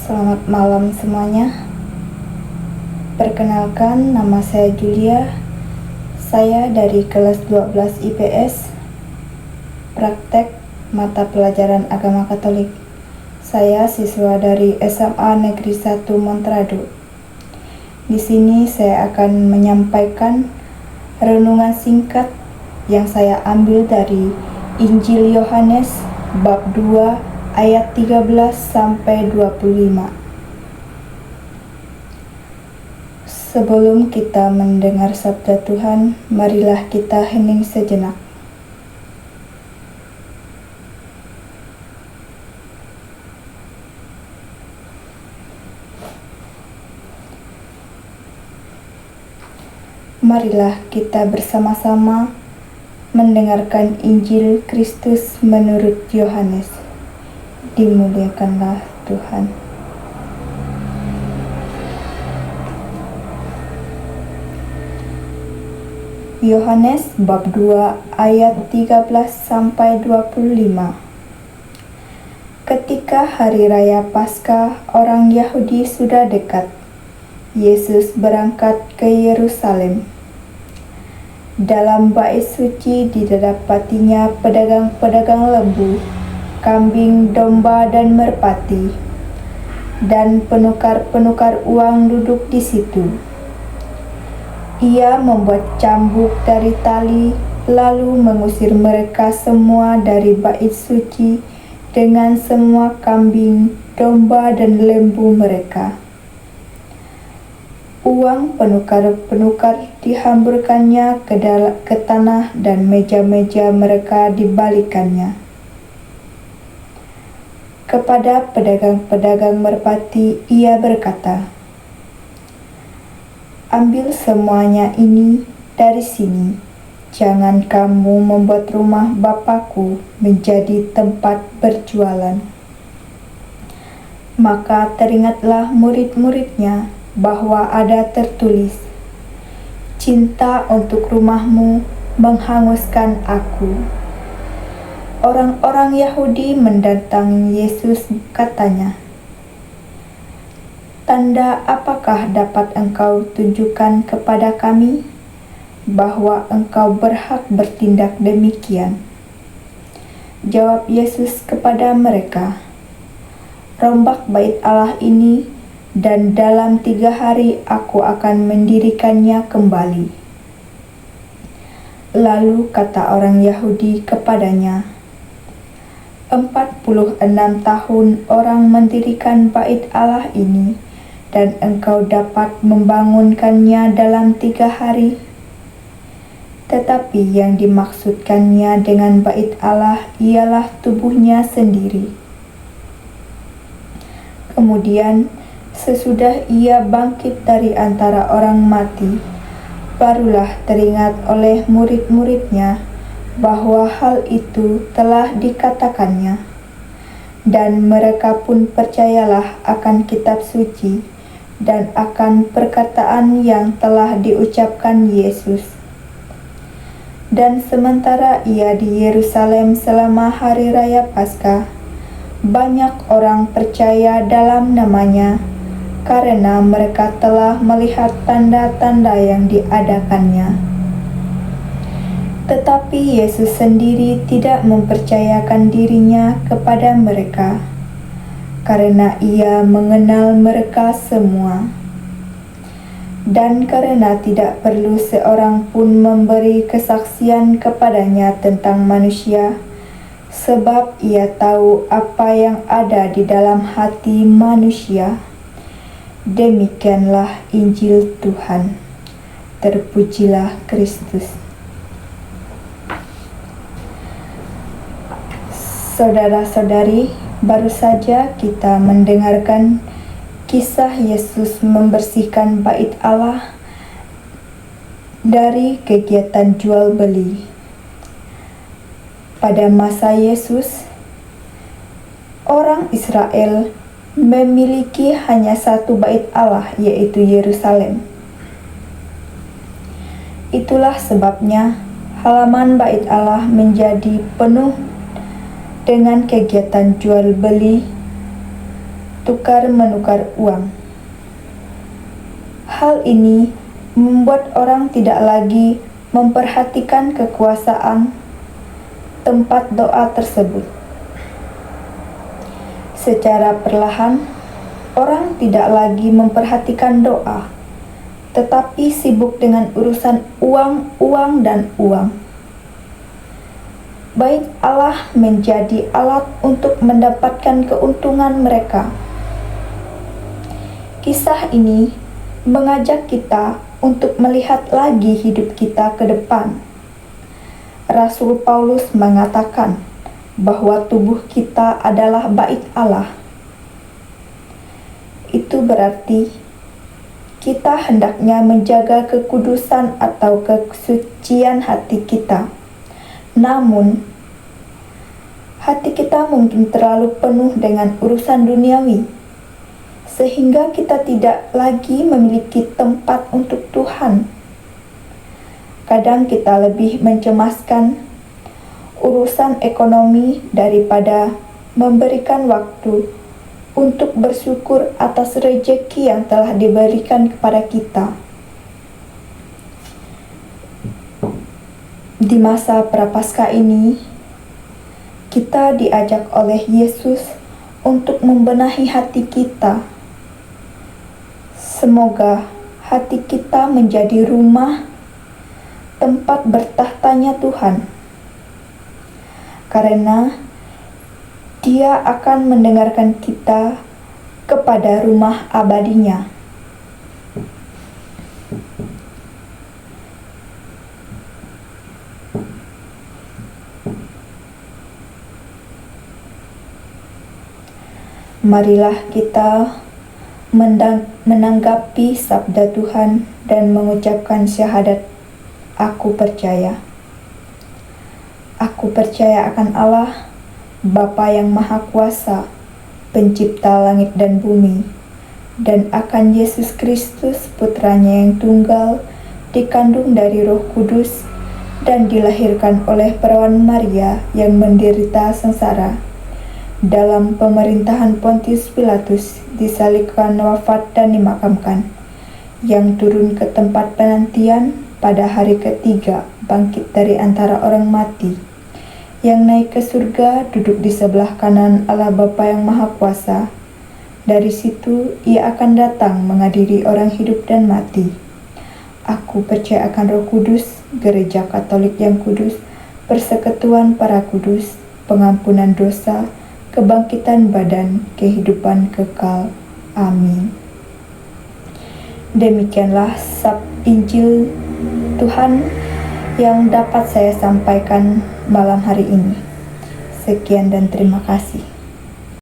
Selamat malam semuanya. Perkenalkan, nama saya Julia. Saya dari kelas 12 IPS, praktek mata pelajaran agama Katolik. Saya siswa dari SMA Negeri 1 Montrado. Di sini saya akan menyampaikan renungan singkat yang saya ambil dari Injil Yohanes bab 2 ayat 13 sampai 25. Sebelum kita mendengar sabda Tuhan, marilah kita hening sejenak. Marilah kita bersama-sama mendengarkan Injil Kristus menurut Yohanes. Dimuliakanlah Tuhan. Yohanes bab 2 ayat 13 sampai 25. Ketika hari raya Paskah orang Yahudi sudah dekat, Yesus berangkat ke Yerusalem. Dalam bait suci didapatinya pedagang-pedagang lembu, kambing, domba, dan merpati, dan penukar-penukar uang duduk di situ. Ia membuat cambuk dari tali, lalu mengusir mereka semua dari bait suci dengan semua kambing, domba, dan lembu mereka. Uang penukar-penukar dihamburkannya ke tanah dan meja-meja mereka dibalikannya. Kepada pedagang-pedagang merpati ia berkata, "Ambil semuanya ini dari sini. Jangan kamu membuat rumah Bapakku menjadi tempat berjualan." Maka teringatlah murid-muridnya bahwa ada tertulis, "Cinta untuk rumahmu menghanguskan aku." Orang-orang Yahudi mendatangi Yesus, katanya, "Tanda apakah dapat engkau tunjukkan kepada kami bahwa engkau berhak bertindak demikian?" Jawab Yesus kepada mereka, "Rombak bait Allah ini, dan dalam 3 hari aku akan mendirikannya kembali." Lalu kata orang Yahudi kepadanya, 46 tahun orang mendirikan bait Allah ini, dan engkau dapat membangunkannya dalam 3 hari? Tetapi yang dimaksudkannya dengan bait Allah ialah tubuhnya sendiri. Kemudian, sesudah ia bangkit dari antara orang mati, barulah teringat oleh murid-muridnya bahwa hal itu telah dikatakannya, dan mereka pun percayalah akan kitab suci dan akan perkataan yang telah diucapkan Yesus. Dan sementara ia di Yerusalem selama hari raya Paskah, banyak orang percaya dalam namanya, karena mereka telah melihat tanda-tanda yang diadakannya. Tetapi Yesus sendiri tidak mempercayakan dirinya kepada mereka, karena ia mengenal mereka semua. Dan karena tidak perlu seorang pun memberi kesaksian kepadanya tentang manusia, sebab ia tahu apa yang ada di dalam hati manusia. Demikianlah Injil Tuhan. Terpujilah Kristus. Saudara-saudari, baru saja kita mendengarkan kisah Yesus membersihkan bait Allah dari kegiatan jual beli. Pada masa Yesus, orang Israel memiliki hanya satu bait Allah, yaitu Yerusalem. Itulah sebabnya halaman bait Allah menjadi penuh dengan kegiatan jual beli tukar-menukar uang. Hal ini membuat orang tidak lagi memperhatikan kekuasaan tempat doa tersebut. Secara perlahan, orang tidak lagi memperhatikan doa, tetapi sibuk dengan urusan uang, dan uang. Baik Allah menjadi alat untuk mendapatkan keuntungan mereka. Kisah ini mengajak kita untuk melihat lagi hidup kita ke depan. Rasul Paulus mengatakan bahwa tubuh kita adalah bait Allah. Itu berarti kita hendaknya menjaga kekudusan atau kesucian hati kita. Namun, hati kita mungkin terlalu penuh dengan urusan duniawi, sehingga kita tidak lagi memiliki tempat untuk Tuhan. Kadang kita lebih mencemaskan urusan ekonomi daripada memberikan waktu untuk bersyukur atas rejeki yang telah diberikan kepada kita. Di masa Prapaskah ini, kita diajak oleh Yesus untuk membenahi hati kita. Semoga hati kita menjadi rumah tempat bertahtanya Tuhan, karena Dia akan mendengarkan kita kepada rumah abadinya. Marilah kita menanggapi sabda Tuhan dan mengucapkan syahadat, aku percaya. Aku percaya akan Allah, Bapa yang Maha Kuasa, Pencipta langit dan bumi, dan akan Yesus Kristus, Putranya yang tunggal, dikandung dari Roh Kudus, dan dilahirkan oleh perawan Maria yang menderita sengsara, dalam pemerintahan Pontius Pilatus, disalibkan, wafat, dan dimakamkan, yang turun ke tempat penantian, pada hari ketiga bangkit dari antara orang mati, yang naik ke surga, duduk di sebelah kanan Allah Bapa yang Maha Kuasa. Dari situ Ia akan datang mengadili orang hidup dan mati. Aku percaya akan Roh Kudus, Gereja Katolik yang kudus, persekutuan para kudus, pengampunan dosa, kebangkitan badan, kehidupan kekal. Amin. Demikianlah Injil Tuhan yang dapat saya sampaikan malam hari ini. Sekian dan terima kasih.